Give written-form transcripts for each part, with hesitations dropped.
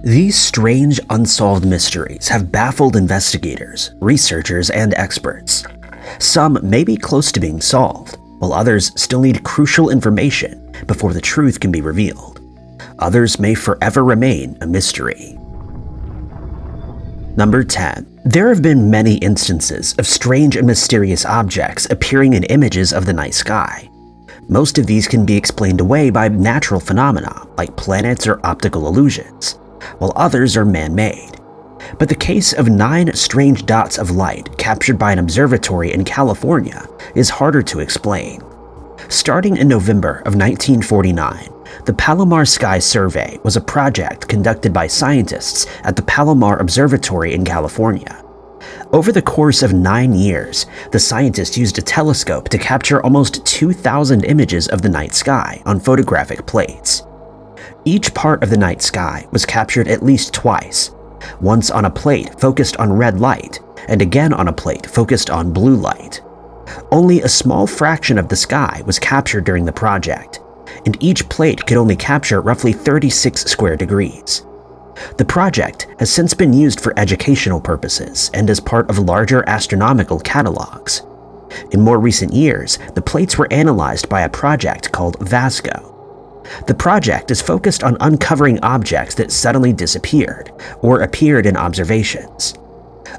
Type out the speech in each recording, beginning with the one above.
These strange, unsolved mysteries have baffled investigators, researchers, and experts. Some may be close to being solved, while others still need crucial information before the truth can be revealed. Others may forever remain a mystery. Number 10. There have been many instances of strange and mysterious objects appearing in images of the night sky. Most of these can be explained away by natural phenomena like planets or optical illusions, while others are man-made. But the case of 9 strange dots of light captured by an observatory in California is harder to explain. Starting in November of 1949, the Palomar Sky Survey was a project conducted by scientists at the Palomar Observatory in California. Over the course of 9 years, the scientists used a telescope to capture almost 2,000 images of the night sky on photographic plates. Each part of the night sky was captured at least twice, once on a plate focused on red light, and again on a plate focused on blue light. Only a small fraction of the sky was captured during the project, and each plate could only capture roughly 36 square degrees. The project has since been used for educational purposes and as part of larger astronomical catalogs. In more recent years, the plates were analyzed by a project called VASCO. The project is focused on uncovering objects that suddenly disappeared or appeared in observations.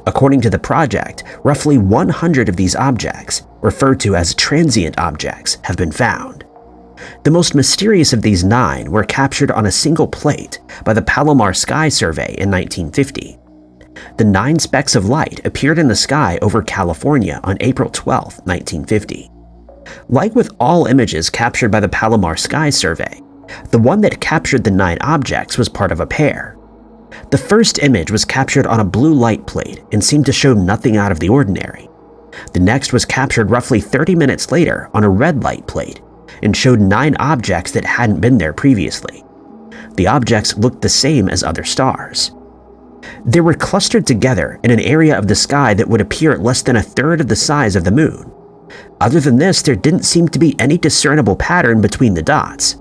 According to the project, roughly 100 of these objects, referred to as transient objects, have been found. The most mysterious of these 9 were captured on a single plate by the Palomar Sky Survey in 1950. The 9 specks of light appeared in the sky over California on April 12, 1950. Like with all images captured by the Palomar Sky Survey, the one that captured the 9 objects was part of a pair. The first image was captured on a blue light plate and seemed to show nothing out of the ordinary. The next was captured roughly 30 minutes later on a red light plate and showed 9 objects that hadn't been there previously. The objects looked the same as other stars. They were clustered together in an area of the sky that would appear less than a third of the size of the moon. Other than this, there didn't seem to be any discernible pattern between the dots.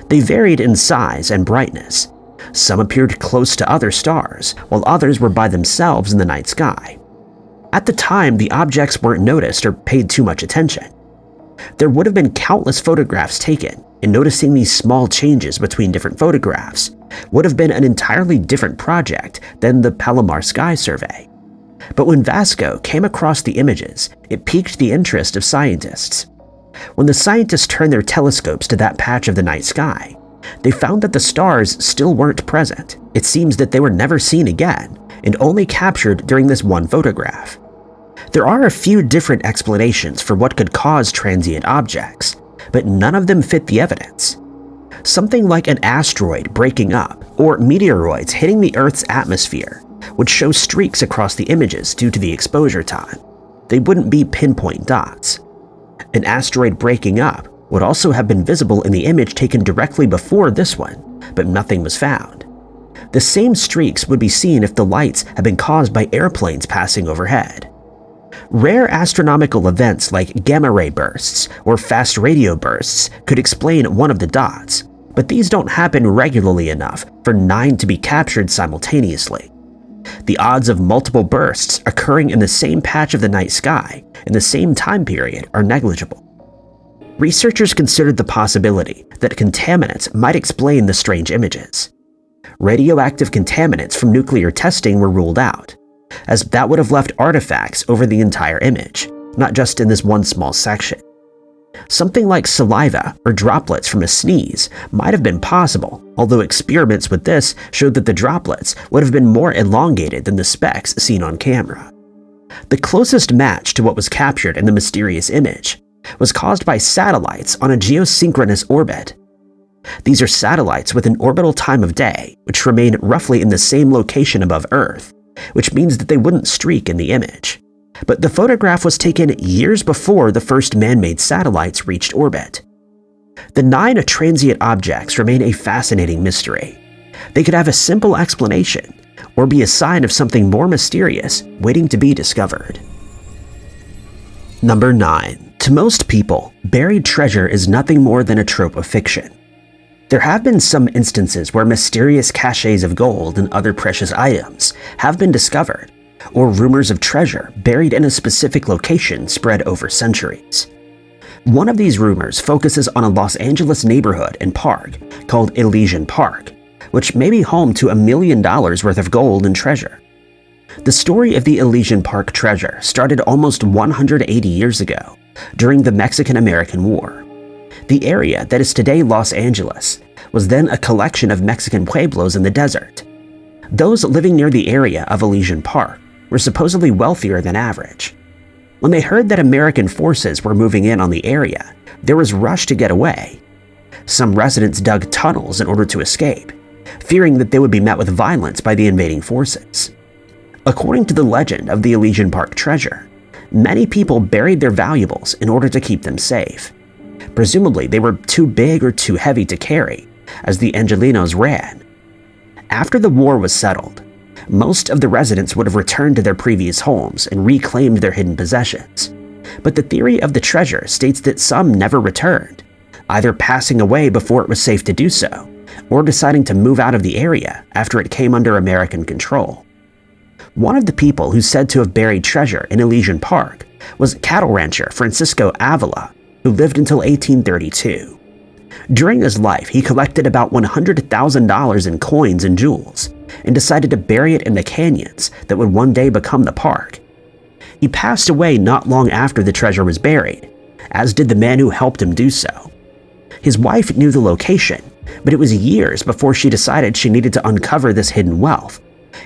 They varied in size and brightness. Some appeared close to other stars, while others were by themselves in the night sky. At the time, the objects weren't noticed or paid too much attention. There would have been countless photographs taken, and noticing these small changes between different photographs would have been an entirely different project than the Palomar Sky Survey. But when VASCO came across the images, it piqued the interest of scientists. When the scientists turned their telescopes to that patch of the night sky, they found that the stars still weren't present. It seems that they were never seen again, and only captured during this one photograph. There are a few different explanations for what could cause transient objects, but none of them fit the evidence. Something like an asteroid breaking up or meteoroids hitting the Earth's atmosphere would show streaks across the images due to the exposure time. They wouldn't be pinpoint dots. An asteroid breaking up would also have been visible in the image taken directly before this one, but nothing was found. The same streaks would be seen if the lights had been caused by airplanes passing overhead. Rare astronomical events like gamma-ray bursts or fast radio bursts could explain one of the dots, but these don't happen regularly enough for 9 to be captured simultaneously. The odds of multiple bursts occurring in the same patch of the night sky in the same time period are negligible. Researchers considered the possibility that contaminants might explain the strange images. Radioactive contaminants from nuclear testing were ruled out, as that would have left artifacts over the entire image, not just in this one small section. Something like saliva or droplets from a sneeze might have been possible, although experiments with this showed that the droplets would have been more elongated than the specks seen on camera. The closest match to what was captured in the mysterious image was caused by satellites on a geosynchronous orbit. These are satellites with an orbital time of day which remain roughly in the same location above Earth, which means that they wouldn't streak in the image. But the photograph was taken years before the first man-made satellites reached orbit. The 9 transient objects remain a fascinating mystery. They could have a simple explanation, or be a sign of something more mysterious waiting to be discovered. Number 9. To most people, buried treasure is nothing more than a trope of fiction. There have been some instances where mysterious caches of gold and other precious items have been discovered, or rumors of treasure buried in a specific location spread over centuries. One of these rumors focuses on a Los Angeles neighborhood and park called Elysian Park, which may be home to $1 million worth of gold and treasure. The story of the Elysian Park treasure started almost 180 years ago, during the Mexican-American War. The area that is today Los Angeles was then a collection of Mexican pueblos in the desert. Those living near the area of Elysian Park were supposedly wealthier than average. When they heard that American forces were moving in on the area, there was rush to get away. Some residents dug tunnels in order to escape, fearing that they would be met with violence by the invading forces. According to the legend of the Elysian Park treasure, many people buried their valuables in order to keep them safe. Presumably, they were too big or too heavy to carry, as the Angelinos ran. After the war was settled, most of the residents would have returned to their previous homes and reclaimed their hidden possessions. But the theory of the treasure states that some never returned, either passing away before it was safe to do so, or deciding to move out of the area after it came under American control. One of the people who's said to have buried treasure in Elysian Park was cattle rancher Francisco Avila, who lived until 1832. During his life, he collected about $100,000 in coins and jewels, and decided to bury it in the canyons that would one day become the park. He passed away not long after the treasure was buried, as did the man who helped him do so. His wife knew the location, but it was years before she decided she needed to uncover this hidden wealth,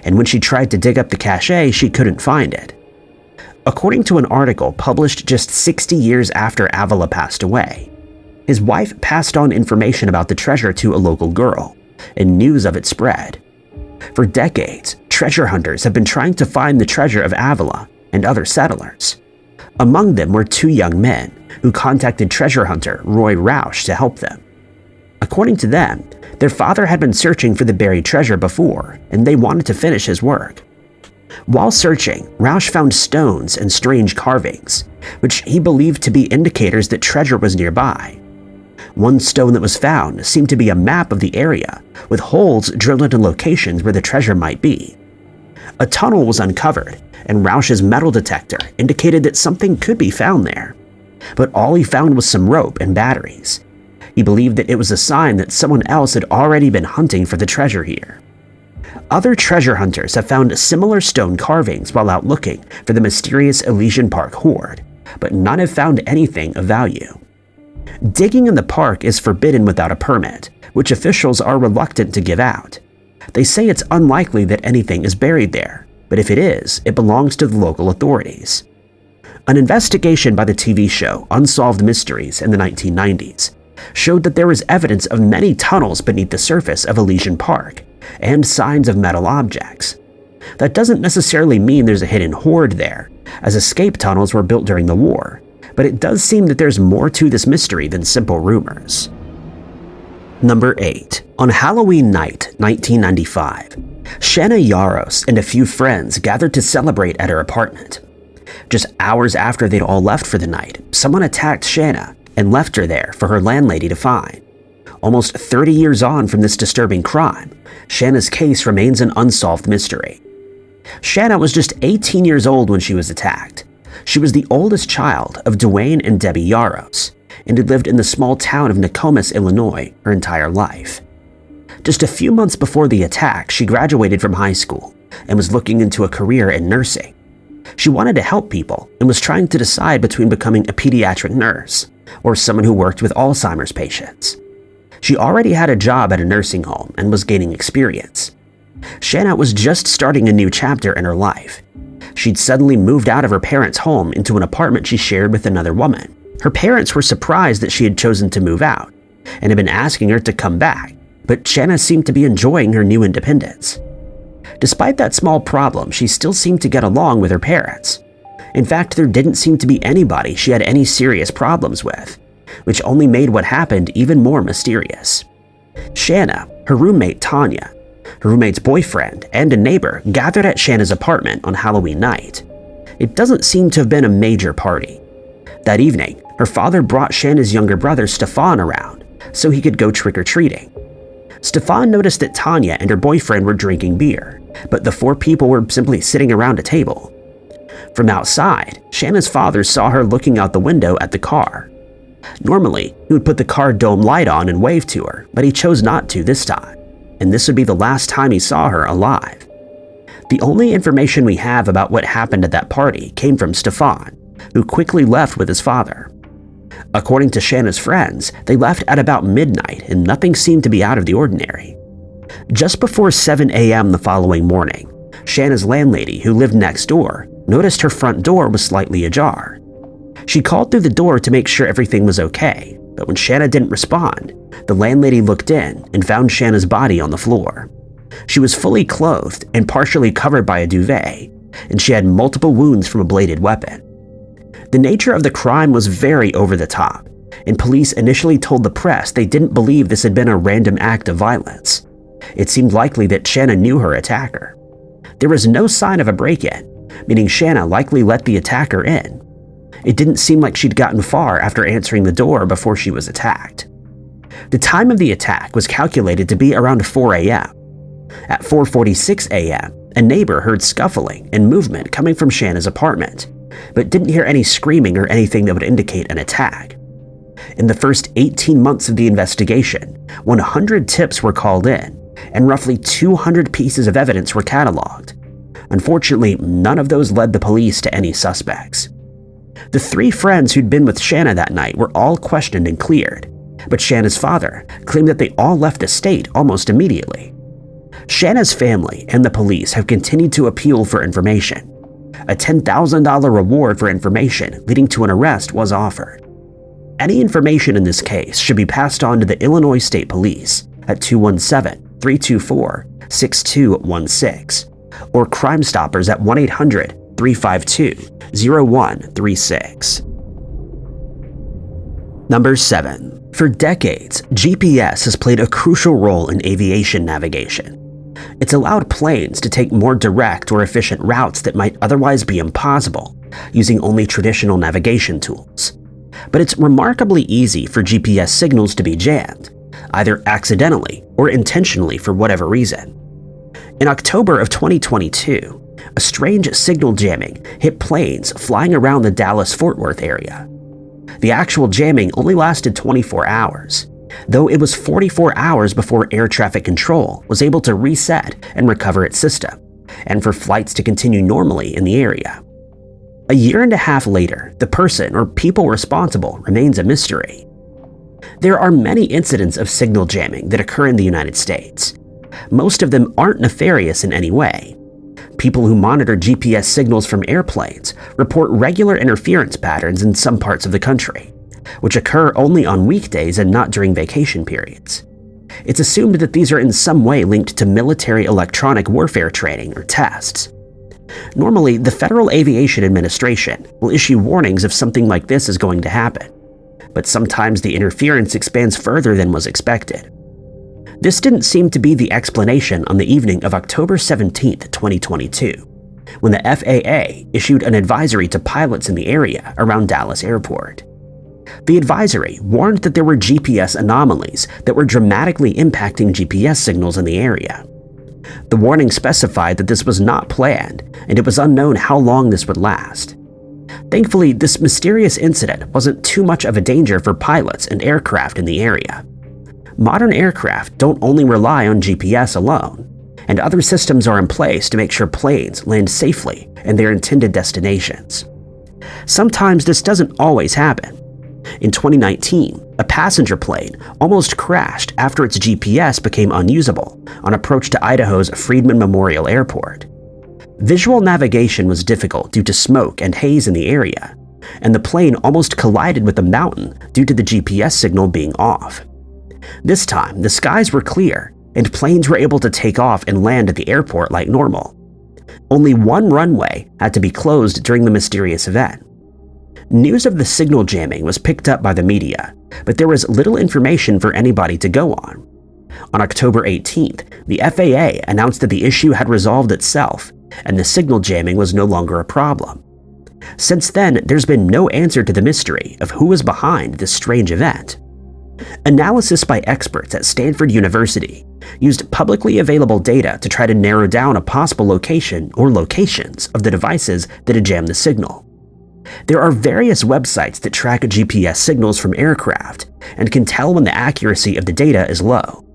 and when she tried to dig up the cache, she couldn't find it. According to an article published just 60 years after Avila passed away, his wife passed on information about the treasure to a local girl, and news of it spread. For decades, treasure hunters have been trying to find the treasure of Avila and other settlers. Among them were two young men who contacted treasure hunter Roy Rausch to help them. According to them, their father had been searching for the buried treasure before, and they wanted to finish his work. While searching, Rausch found stones and strange carvings, which he believed to be indicators that treasure was nearby. One stone that was found seemed to be a map of the area, with holes drilled into locations where the treasure might be. A tunnel was uncovered, and Rausch's metal detector indicated that something could be found there. But all he found was some rope and batteries. He believed that it was a sign that someone else had already been hunting for the treasure here. Other treasure hunters have found similar stone carvings while out looking for the mysterious Elysian Park hoard, but none have found anything of value. Digging in the park is forbidden without a permit, which officials are reluctant to give out. They say it's unlikely that anything is buried there, but if it is, it belongs to the local authorities. An investigation by the TV show Unsolved Mysteries in the 1990s showed that there was evidence of many tunnels beneath the surface of Elysian Park, and signs of metal objects. That doesn't necessarily mean there's a hidden hoard there, as escape tunnels were built during the war, but it does seem that there's more to this mystery than simple rumors. Number 8. On Halloween night, 1995, Shanna Yaros and a few friends gathered to celebrate at her apartment. Just hours after they'd all left for the night, someone attacked Shanna and left her there for her landlady to find. Almost 30 years on from this disturbing crime, Shanna's case remains an unsolved mystery. Shanna was just 18 years old when she was attacked. She was the oldest child of Dwayne and Debbie Yaros, and had lived in the small town of Nokomis, Illinois, her entire life. Just a few months before the attack, she graduated from high school and was looking into a career in nursing. She wanted to help people and was trying to decide between becoming a pediatric nurse or someone who worked with Alzheimer's patients. She already had a job at a nursing home and was gaining experience. Shanna was just starting a new chapter in her life. She'd suddenly moved out of her parents' home into an apartment she shared with another woman. Her parents were surprised that she had chosen to move out and had been asking her to come back, but Shanna seemed to be enjoying her new independence. Despite that small problem, she still seemed to get along with her parents. In fact, there didn't seem to be anybody she had any serious problems with, which only made what happened even more mysterious. Shanna, her roommate Tanya, her roommate's boyfriend, and a neighbor gathered at Shanna's apartment on Halloween night. It doesn't seem to have been a major party. That evening, her father brought Shanna's younger brother Stefan around so he could go trick-or-treating. Stefan noticed that Tanya and her boyfriend were drinking beer, but the four people were simply sitting around a table. From outside, Shanna's father saw her looking out the window at the car. Normally, he would put the car dome light on and wave to her, but he chose not to this time, and this would be the last time he saw her alive. The only information we have about what happened at that party came from Stefan, who quickly left with his father. According to Shanna's friends, they left at about midnight and nothing seemed to be out of the ordinary. Just before 7 a.m. the following morning, Shanna's landlady, who lived next door, noticed her front door was slightly ajar. She called through the door to make sure everything was okay, but when Shanna didn't respond, the landlady looked in and found Shanna's body on the floor. She was fully clothed and partially covered by a duvet, and she had multiple wounds from a bladed weapon. The nature of the crime was very over the top, and police initially told the press they didn't believe this had been a random act of violence. It seemed likely that Shanna knew her attacker. There was no sign of a break-in, meaning Shanna likely let the attacker in. It didn't seem like she'd gotten far after answering the door before she was attacked. The time of the attack was calculated to be around 4 a.m. At 4:46 a.m., a neighbor heard scuffling and movement coming from Shanna's apartment, but didn't hear any screaming or anything that would indicate an attack. In the first 18 months of the investigation, 100 tips were called in, and roughly 200 pieces of evidence were cataloged. Unfortunately, none of those led the police to any suspects. The three friends who'd been with Shanna that night were all questioned and cleared, but Shanna's father claimed that they all left the state almost immediately. Shanna's family and the police have continued to appeal for information. A $10,000 reward for information leading to an arrest was offered. Any information in this case should be passed on to the Illinois State Police at 217-324-6216 or Crime Stoppers at 1-800-352-0136. Number 7. For decades, GPS has played a crucial role in aviation navigation. It's allowed planes to take more direct or efficient routes that might otherwise be impossible, using only traditional navigation tools. But it's remarkably easy for GPS signals to be jammed, either accidentally or intentionally for whatever reason. In October of 2022, a strange signal jamming hit planes flying around the Dallas-Fort Worth area. The actual jamming only lasted 24 hours, though it was 44 hours before air traffic control was able to reset and recover its system, and for flights to continue normally in the area. A year and a half later, the person or people responsible remains a mystery. There are many incidents of signal jamming that occur in the United States. Most of them aren't nefarious in any way. People who monitor GPS signals from airplanes report regular interference patterns in some parts of the country, which occur only on weekdays and not during vacation periods. It's assumed that these are in some way linked to military electronic warfare training or tests. Normally, the Federal Aviation Administration will issue warnings if something like this is going to happen, but sometimes the interference expands further than was expected. This didn't seem to be the explanation on the evening of October 17, 2022, when the FAA issued an advisory to pilots in the area around Dallas Airport. The advisory warned that there were GPS anomalies that were dramatically impacting GPS signals in the area. The warning specified that this was not planned, and it was unknown how long this would last. Thankfully, this mysterious incident wasn't too much of a danger for pilots and aircraft in the area. Modern aircraft don't only rely on GPS alone, and other systems are in place to make sure planes land safely in their intended destinations. Sometimes this doesn't always happen. In 2019, a passenger plane almost crashed after its GPS became unusable on approach to Idaho's Friedman Memorial Airport. Visual navigation was difficult due to smoke and haze in the area, and the plane almost collided with a mountain due to the GPS signal being off. This time, the skies were clear, and planes were able to take off and land at the airport like normal. Only one runway had to be closed during the mysterious event. News of the signal jamming was picked up by the media, but there was little information for anybody to go on. On October 18th, the FAA announced that the issue had resolved itself, and the signal jamming was no longer a problem. Since then, there's been no answer to the mystery of who was behind this strange event. Analysis by experts at Stanford University used publicly available data to try to narrow down a possible location or locations of the devices that had jammed the signal. There are various websites that track GPS signals from aircraft and can tell when the accuracy of the data is low.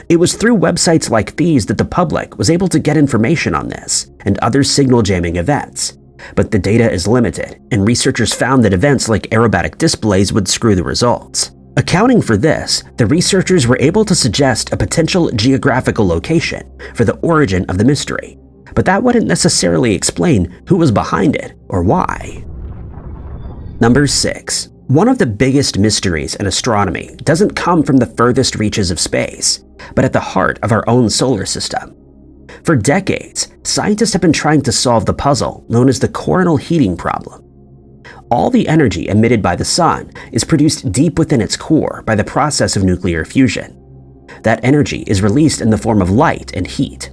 It was through websites like these that the public was able to get information on this and other signal jamming events, but the data is limited, and researchers found that events like aerobatic displays would screw the results. Accounting for this, the researchers were able to suggest a potential geographical location for the origin of the mystery, but that wouldn't necessarily explain who was behind it or why. Number 6. One of the biggest mysteries in astronomy doesn't come from the furthest reaches of space, but at the heart of our own solar system. For decades, scientists have been trying to solve the puzzle known as the coronal heating problem. All the energy emitted by the sun is produced deep within its core by the process of nuclear fusion. That energy is released in the form of light and heat.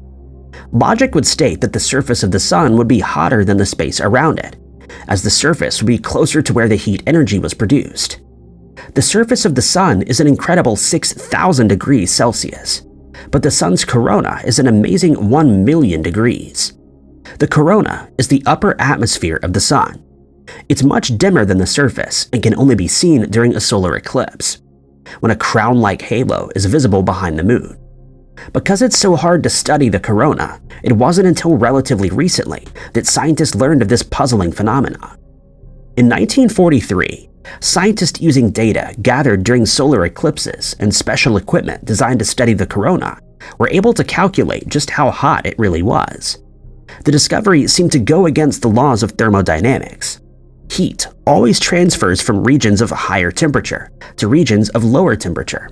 Logic would state that the surface of the sun would be hotter than the space around it, as the surface would be closer to where the heat energy was produced. The surface of the sun is an incredible 6,000 degrees Celsius, but the sun's corona is an amazing 1 million degrees. The corona is the upper atmosphere of the sun. It's much dimmer than the surface and can only be seen during a solar eclipse, when a crown-like halo is visible behind the moon. Because it's so hard to study the corona, it wasn't until relatively recently that scientists learned of this puzzling phenomenon. In 1943, scientists using data gathered during solar eclipses and special equipment designed to study the corona were able to calculate just how hot it really was. The discovery seemed to go against the laws of thermodynamics. Heat always transfers from regions of higher temperature to regions of lower temperature,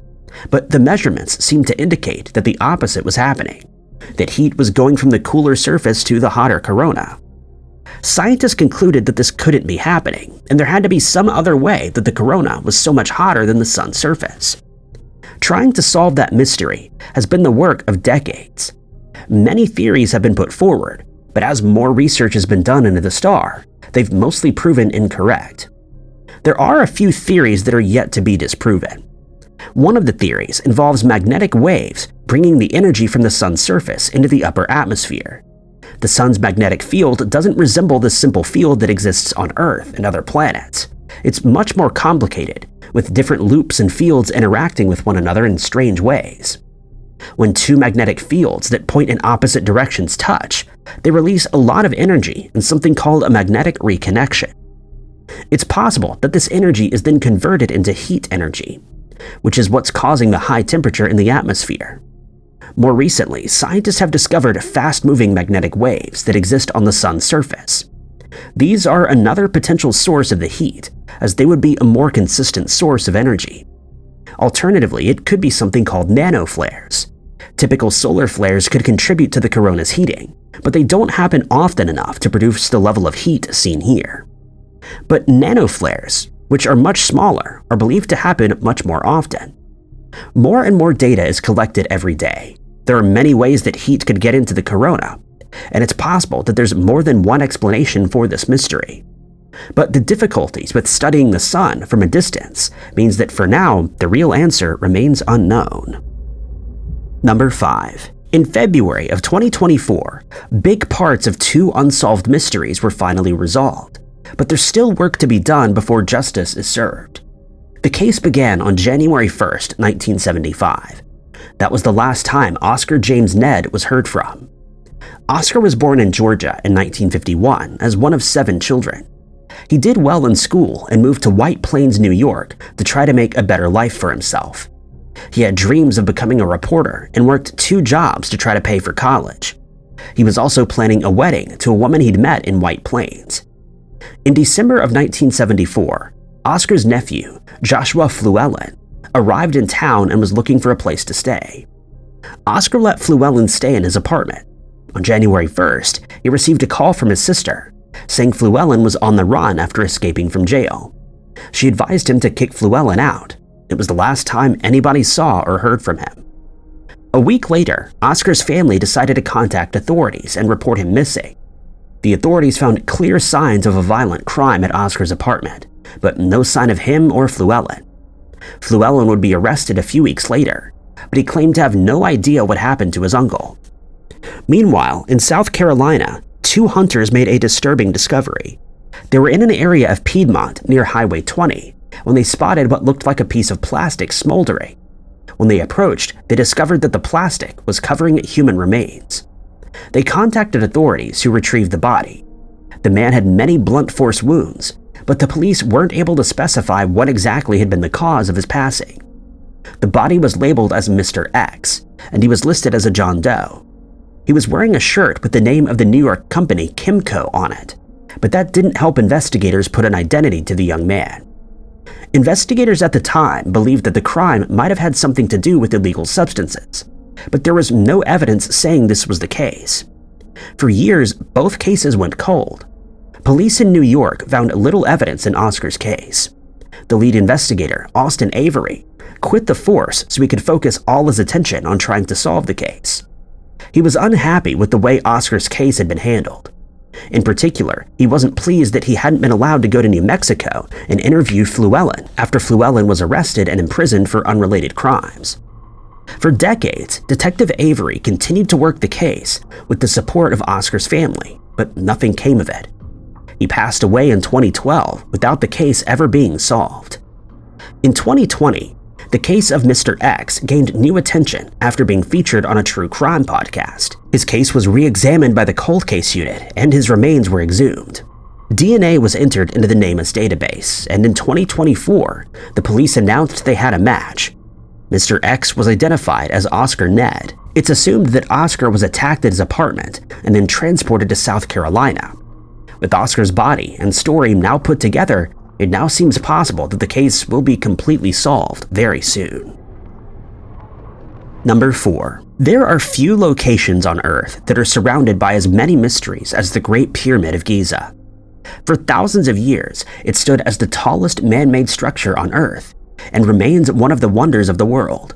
but the measurements seemed to indicate that the opposite was happening, that heat was going from the cooler surface to the hotter corona. Scientists concluded that this couldn't be happening, and there had to be some other way that the corona was so much hotter than the sun's surface. Trying to solve that mystery has been the work of decades. Many theories have been put forward, but as more research has been done into the star, they've mostly proven incorrect. There are a few theories that are yet to be disproven. One of the theories involves magnetic waves bringing the energy from the sun's surface into the upper atmosphere. The sun's magnetic field doesn't resemble the simple field that exists on Earth and other planets. It's much more complicated, with different loops and fields interacting with one another in strange ways. When two magnetic fields that point in opposite directions touch, they release a lot of energy in something called a magnetic reconnection. It's possible that this energy is then converted into heat energy, which is what's causing the high temperature in the atmosphere. More recently, scientists have discovered fast-moving magnetic waves that exist on the sun's surface. These are another potential source of the heat, as they would be a more consistent source of energy. Alternatively, it could be something called nanoflares. Typical solar flares could contribute to the corona's heating, but they don't happen often enough to produce the level of heat seen here. But nanoflares, which are much smaller, are believed to happen much more often. More and more data is collected every day. There are many ways that heat could get into the corona, and it's possible that there's more than one explanation for this mystery. But the difficulties with studying the sun from a distance means that for now, the real answer remains unknown. Number 5. In February of 2024, big parts of two unsolved mysteries were finally resolved, but there's still work to be done before justice is served. The case began on January 1st, 1975. That was the last time Oscar James Ned was heard from. Oscar was born in Georgia in 1951 as one of 7 children. He did well in school and moved to White Plains, New York to try to make a better life for himself. He had dreams of becoming a reporter and worked 2 jobs to try to pay for college. He was also planning a wedding to a woman he'd met in White Plains. In December of 1974, Oscar's nephew, Joshua Fluellen, arrived in town and was looking for a place to stay. Oscar let Fluellen stay in his apartment. On January 1st, he received a call from his sister, saying Fluellen was on the run after escaping from jail. She advised him to kick Fluellen out. It was the last time anybody saw or heard from him. A week later, Oscar's family decided to contact authorities and report him missing. The authorities found clear signs of a violent crime at Oscar's apartment, but no sign of him or Fluellen. Fluellen would be arrested a few weeks later, but he claimed to have no idea what happened to his uncle. Meanwhile, in South Carolina, 2 hunters made a disturbing discovery. They were in an area of Piedmont near Highway 20 when they spotted what looked like a piece of plastic smoldering. When they approached, they discovered that the plastic was covering human remains. They contacted authorities who retrieved the body. The man had many blunt force wounds, but the police weren't able to specify what exactly had been the cause of his passing. The body was labeled as Mr. X, and he was listed as a John Doe. He was wearing a shirt with the name of the New York company Kimco on it, but that didn't help investigators put an identity to the young man. Investigators at the time believed that the crime might have had something to do with illegal substances, but there was no evidence saying this was the case. For years, both cases went cold. Police in New York found little evidence in Oscar's case. The lead investigator, Austin Avery, quit the force so he could focus all his attention on trying to solve the case. He was unhappy with the way Oscar's case had been handled. In particular, he wasn't pleased that he hadn't been allowed to go to New Mexico and interview Fluellen after Fluellen was arrested and imprisoned for unrelated crimes. For decades, Detective Avery continued to work the case with the support of Oscar's family, but nothing came of it. He passed away in 2012 without the case ever being solved. In 2020, the case of Mr. X gained new attention after being featured on a true crime podcast. His case was re-examined by the cold case unit, and his remains were exhumed. DNA was entered into the NamUs database, and in 2024, the police announced they had a match. Mr. X was identified as Oscar Ned. It's assumed that Oscar was attacked at his apartment and then transported to South Carolina. With Oscar's body and story now put together, it now seems possible that the case will be completely solved very soon. Number 4. There are few locations on Earth that are surrounded by as many mysteries as the Great Pyramid of Giza. For thousands of years, it stood as the tallest man-made structure on Earth and remains one of the wonders of the world.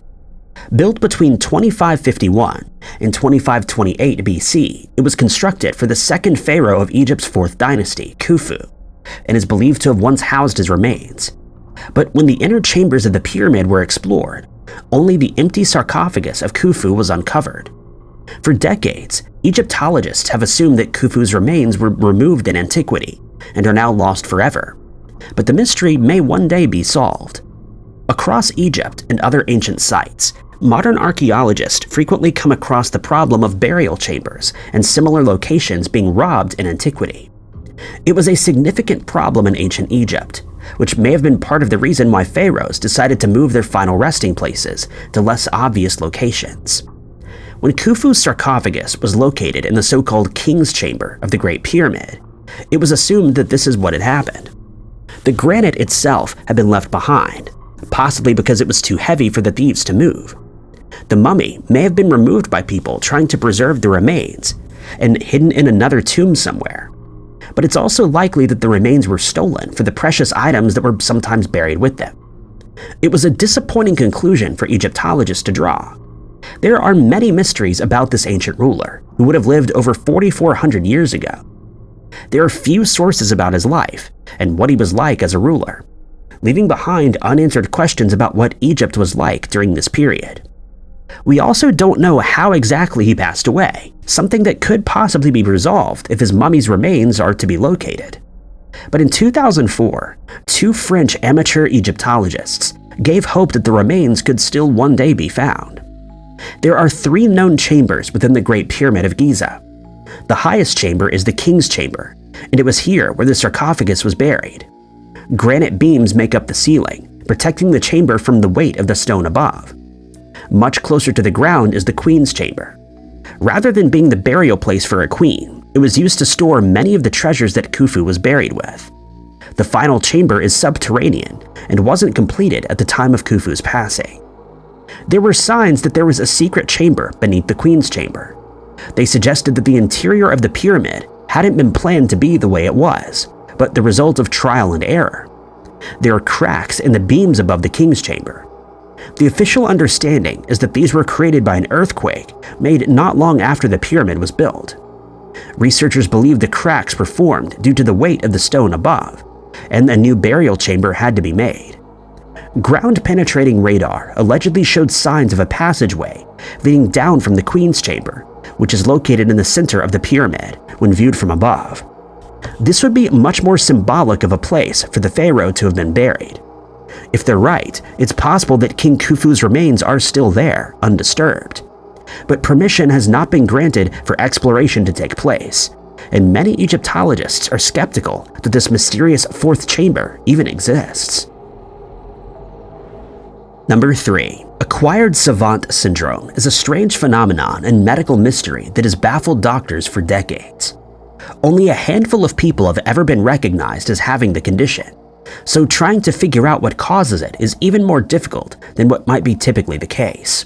Built between 2551 and 2528 BC, it was constructed for the second pharaoh of Egypt's 4th dynasty, Khufu, and is believed to have once housed his remains. But when the inner chambers of the pyramid were explored, only the empty sarcophagus of Khufu was uncovered. For decades, Egyptologists have assumed that Khufu's remains were removed in antiquity and are now lost forever. But the mystery may one day be solved. Across Egypt and other ancient sites, modern archaeologists frequently come across the problem of burial chambers and similar locations being robbed in antiquity. It was a significant problem in ancient Egypt, which may have been part of the reason why pharaohs decided to move their final resting places to less obvious locations. When Khufu's sarcophagus was located in the so-called King's Chamber of the Great Pyramid, it was assumed that this is what had happened. The granite itself had been left behind, possibly because it was too heavy for the thieves to move. The mummy may have been removed by people trying to preserve the remains and hidden in another tomb somewhere. But it's also likely that the remains were stolen for the precious items that were sometimes buried with them. It was a disappointing conclusion for Egyptologists to draw. There are many mysteries about this ancient ruler, who would have lived over 4,400 years ago. There are few sources about his life and what he was like as a ruler, leaving behind unanswered questions about what Egypt was like during this period. We also don't know how exactly he passed away, something that could possibly be resolved if his mummy's remains are to be located. But in 2004, 2 French amateur Egyptologists gave hope that the remains could still one day be found. There are 3 known chambers within the Great Pyramid of Giza. The highest chamber is the King's Chamber, and it was here where the sarcophagus was buried. Granite beams make up the ceiling, protecting the chamber from the weight of the stone above. Much closer to the ground is the Queen's Chamber. Rather than being the burial place for a queen, it was used to store many of the treasures that Khufu was buried with. The final chamber is subterranean and wasn't completed at the time of Khufu's passing. There were signs that there was a secret chamber beneath the Queen's Chamber. They suggested that the interior of the pyramid hadn't been planned to be the way it was, but the result of trial and error. There are cracks in the beams above the King's Chamber. The official understanding is that these were created by an earthquake made not long after the pyramid was built. Researchers believe the cracks were formed due to the weight of the stone above, and a new burial chamber had to be made. Ground-penetrating radar allegedly showed signs of a passageway leading down from the Queen's Chamber, which is located in the center of the pyramid when viewed from above. This would be much more symbolic of a place for the pharaoh to have been buried. If they're right, it's possible that King Khufu's remains are still there, undisturbed. But permission has not been granted for exploration to take place, and many Egyptologists are skeptical that this mysterious fourth chamber even exists. Number 3. Acquired savant syndrome is a strange phenomenon and medical mystery that has baffled doctors for decades. Only a handful of people have ever been recognized as having the condition, so trying to figure out what causes it is even more difficult than what might be typically the case.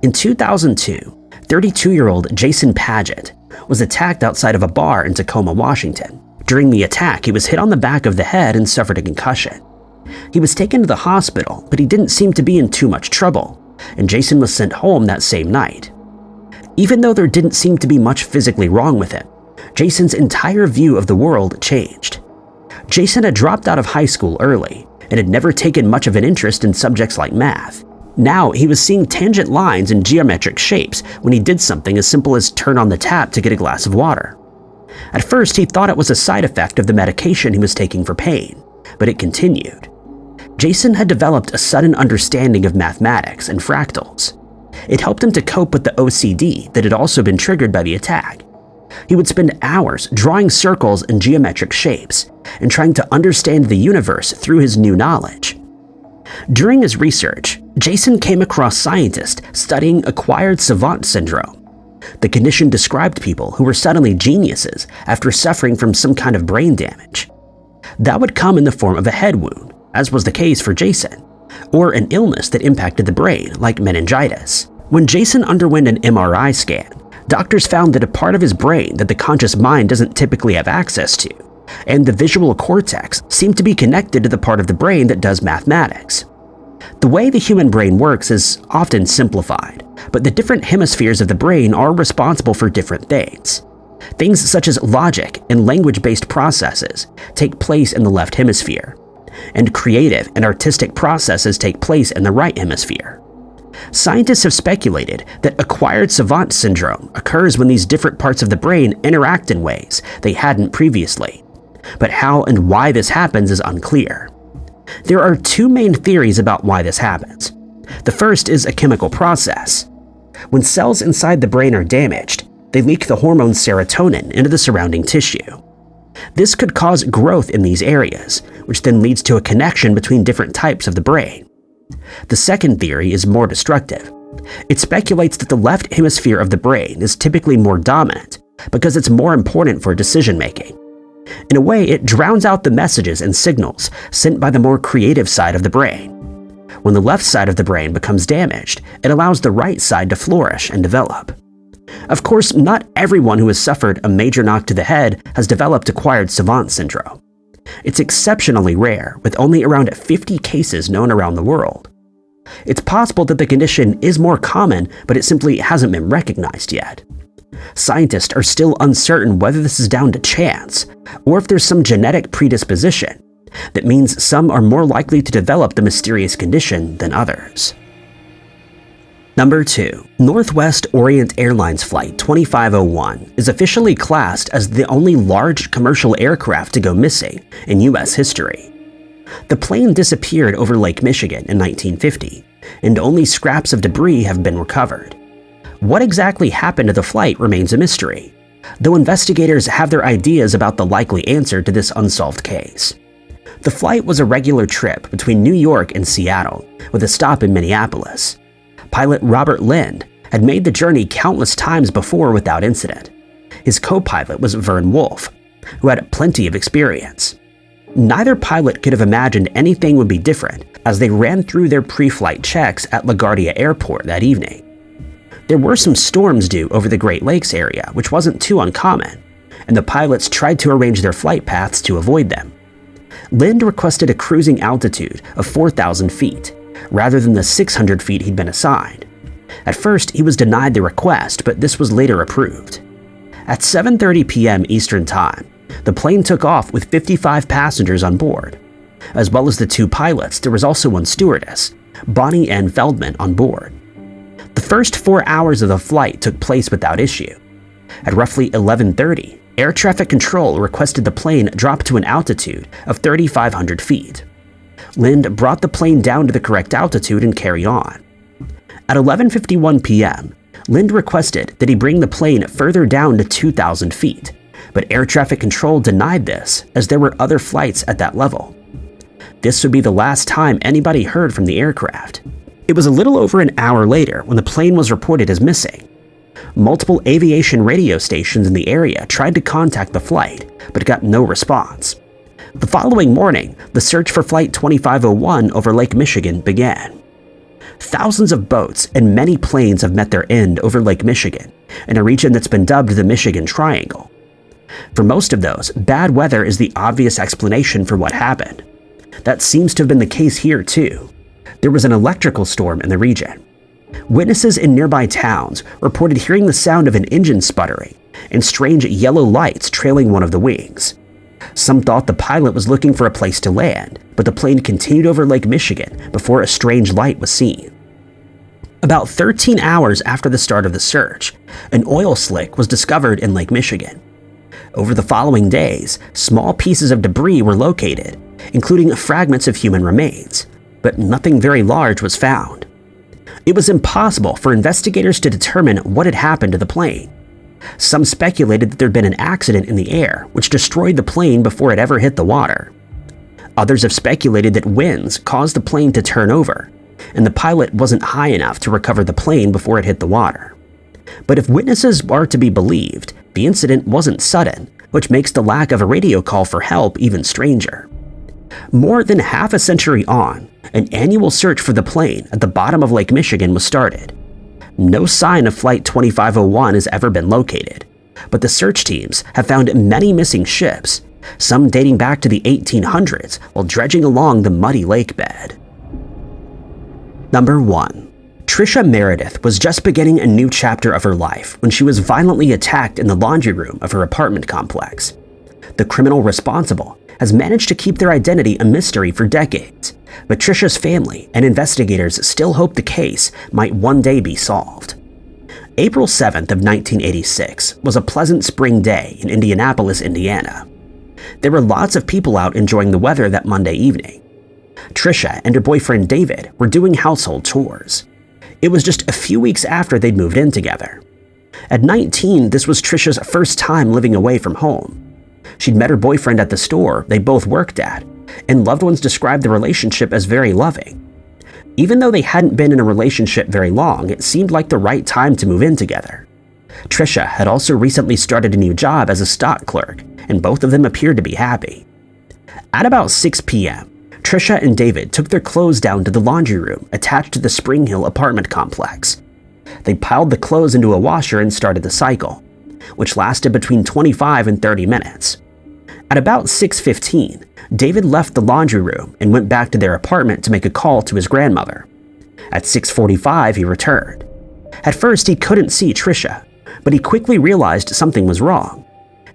In 2002, 32-year-old Jason Paget was attacked outside of a bar in Tacoma, Washington. During the attack, he was hit on the back of the head and suffered a concussion. He was taken to the hospital, but he didn't seem to be in too much trouble, and Jason was sent home that same night. Even though there didn't seem to be much physically wrong with him, Jason's entire view of the world changed. Jason had dropped out of high school early and had never taken much of an interest in subjects like math. Now he was seeing tangent lines and geometric shapes when he did something as simple as turn on the tap to get a glass of water. At first, he thought it was a side effect of the medication he was taking for pain, but it continued. Jason had developed a sudden understanding of mathematics and fractals. It helped him to cope with the OCD that had also been triggered by the attack. He would spend hours drawing circles and geometric shapes and trying to understand the universe through his new knowledge. During his research, Jason came across scientists studying acquired savant syndrome. The condition described people who were suddenly geniuses after suffering from some kind of brain damage. That would come in the form of a head wound, as was the case for Jason, or an illness that impacted the brain, like meningitis. When Jason underwent an MRI scan, doctors found that a part of his brain that the conscious mind doesn't typically have access to, and the visual cortex, seemed to be connected to the part of the brain that does mathematics. The way the human brain works is often simplified, but the different hemispheres of the brain are responsible for different things. Things such as logic and language-based processes take place in the left hemisphere, and creative and artistic processes take place in the right hemisphere. Scientists have speculated that acquired savant syndrome occurs when these different parts of the brain interact in ways they hadn't previously, but how and why this happens is unclear. There are two main theories about why this happens. The first is a chemical process. When cells inside the brain are damaged, they leak the hormone serotonin into the surrounding tissue. This could cause growth in these areas, which then leads to a connection between different types of the brain. The second theory is more destructive. It speculates that the left hemisphere of the brain is typically more dominant because it's more important for decision-making. In a way, it drowns out the messages and signals sent by the more creative side of the brain. When the left side of the brain becomes damaged, it allows the right side to flourish and develop. Of course, not everyone who has suffered a major knock to the head has developed acquired savant syndrome. It's exceptionally rare, with only around 50 cases known around the world. It's possible that the condition is more common, but it simply hasn't been recognized yet. Scientists are still uncertain whether this is down to chance, or if there's some genetic predisposition that means some are more likely to develop the mysterious condition than others. Number 2. Northwest Orient Airlines Flight 2501 is officially classed as the only large commercial aircraft to go missing in U.S. history. The plane disappeared over Lake Michigan in 1950, and only scraps of debris have been recovered. What exactly happened to the flight remains a mystery, though investigators have their ideas about the likely answer to this unsolved case. The flight was a regular trip between New York and Seattle, with a stop in Minneapolis. Pilot Robert Lind had made the journey countless times before without incident. His co-pilot was Vern Wolf, who had plenty of experience. Neither pilot could have imagined anything would be different as they ran through their pre-flight checks at LaGuardia Airport that evening. There were some storms due over the Great Lakes area, which wasn't too uncommon, and the pilots tried to arrange their flight paths to avoid them. Lind requested a cruising altitude of 4,000 feet, rather than the 600 feet he'd been assigned. At first, he was denied the request, but this was later approved. At 7:30 p.m. Eastern Time, the plane took off with 55 passengers on board. As well as the 2 pilots, there was also one stewardess, Bonnie Ann Feldman, on board. The first 4 hours of the flight took place without issue. At roughly 11:30, air traffic control requested the plane drop to an altitude of 3,500 feet. Lind brought the plane down to the correct altitude and carried on. At 11:51 p.m., Lind requested that he bring the plane further down to 2,000 feet, but air traffic control denied this as there were other flights at that level. This would be the last time anybody heard from the aircraft. It was a little over an hour later when the plane was reported as missing. Multiple aviation radio stations in the area tried to contact the flight, but got no response. The following morning, the search for Flight 2501 over Lake Michigan began. Thousands of boats and many planes have met their end over Lake Michigan, in a region that's been dubbed the Michigan Triangle. For most of those, bad weather is the obvious explanation for what happened. That seems to have been the case here too. There was an electrical storm in the region. Witnesses in nearby towns reported hearing the sound of an engine sputtering and strange yellow lights trailing one of the wings. Some thought the pilot was looking for a place to land, but the plane continued over Lake Michigan before a strange light was seen. About 13 hours after the start of the search, an oil slick was discovered in Lake Michigan. Over the following days, small pieces of debris were located, including fragments of human remains, but nothing very large was found. It was impossible for investigators to determine what had happened to the plane. Some speculated that there'd been an accident in the air which destroyed the plane before it ever hit the water. Others have speculated that winds caused the plane to turn over, and the pilot wasn't high enough to recover the plane before it hit the water. But if witnesses are to be believed, the incident wasn't sudden, which makes the lack of a radio call for help even stranger. More than half a century on, an annual search for the plane at the bottom of Lake Michigan was started. No sign of Flight 2501 has ever been located, but the search teams have found many missing ships, some dating back to the 1800s while dredging along the muddy lake bed. Number 1. Tricia Meredith was just beginning a new chapter of her life when she was violently attacked in the laundry room of her apartment complex. The criminal responsible has managed to keep their identity a mystery for decades, but Tricia's family and investigators still hope the case might one day be solved. April 7th of 1986 was a pleasant spring day in Indianapolis, Indiana. There were lots of people out enjoying the weather that Monday evening. Tricia and her boyfriend David were doing household chores. It was just a few weeks after they'd moved in together. At 19, this was Tricia's first time living away from home. She'd met her boyfriend at the store they both worked at, and loved ones described the relationship as very loving. Even though they hadn't been in a relationship very long, it seemed like the right time to move in together. Tricia had also recently started a new job as a stock clerk, and both of them appeared to be happy. At about 6 p.m., Tricia and David took their clothes down to the laundry room attached to the Spring Hill apartment complex. They piled the clothes into a washer and started the cycle, which lasted between 25 and 30 minutes. At about 6:15, David left the laundry room and went back to their apartment to make a call to his grandmother. At 6:45, he returned. At first, he couldn't see Tricia, but he quickly realized something was wrong.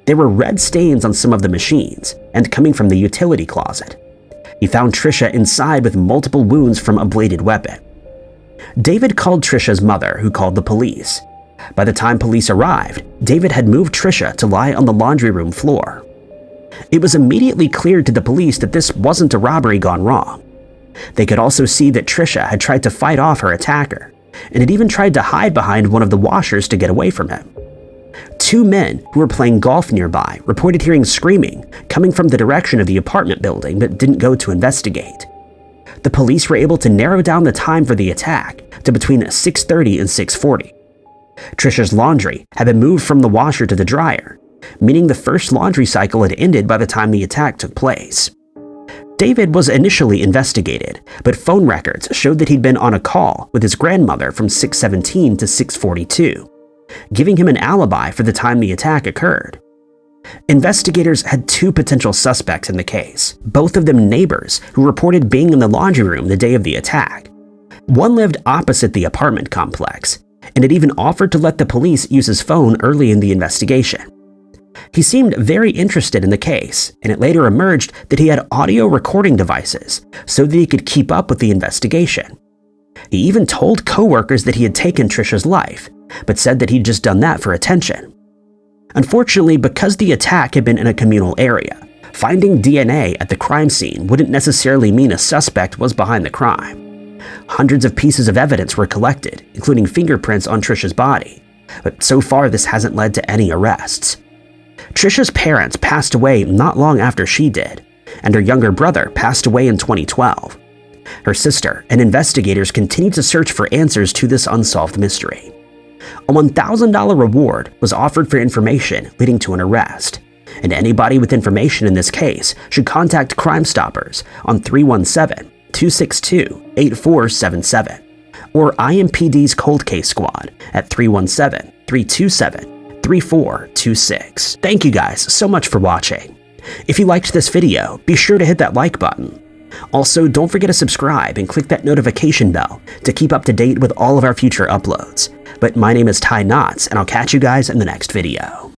There were red stains on some of the machines and coming from the utility closet. He found Tricia inside with multiple wounds from a bladed weapon. David called Tricia's mother, who called the police. By the time police arrived, David had moved Tricia to lie on the laundry room floor. It was immediately clear to the police that this wasn't a robbery gone wrong. They could also see that Tricia had tried to fight off her attacker, and had even tried to hide behind one of the washers to get away from him. 2 men who were playing golf nearby reported hearing screaming coming from the direction of the apartment building but didn't go to investigate. The police were able to narrow down the time for the attack to between 6:30 and 6:40. Tricia's laundry had been moved from the washer to the dryer, meaning the first laundry cycle had ended by the time the attack took place. David was initially investigated, but phone records showed that he'd been on a call with his grandmother from 6:17 to 6:42, giving him an alibi for the time the attack occurred. Investigators had 2 potential suspects in the case, both of them neighbors who reported being in the laundry room the day of the attack. One lived opposite the apartment complex, and had even offered to let the police use his phone early in the investigation. He seemed very interested in the case, and it later emerged that he had audio recording devices so that he could keep up with the investigation. He even told coworkers that he had taken Trisha's life, but said that he'd just done that for attention. Unfortunately, because the attack had been in a communal area, finding DNA at the crime scene wouldn't necessarily mean a suspect was behind the crime. Hundreds of pieces of evidence were collected, including fingerprints on Trisha's body, but so far this hasn't led to any arrests. Trisha's parents passed away not long after she did, and her younger brother passed away in 2012. Her sister and investigators continue to search for answers to this unsolved mystery. A $1,000 reward was offered for information leading to an arrest, and anybody with information in this case should contact Crime Stoppers on 317-262-8477 or IMPD's Cold Case Squad at 317-327-3426. Thank you guys so much for watching. If you liked this video, be sure to hit that like button. Also, don't forget to subscribe and click that notification bell to keep up to date with all of our future uploads. But my name is Ty Knotts, and I'll catch you guys in the next video.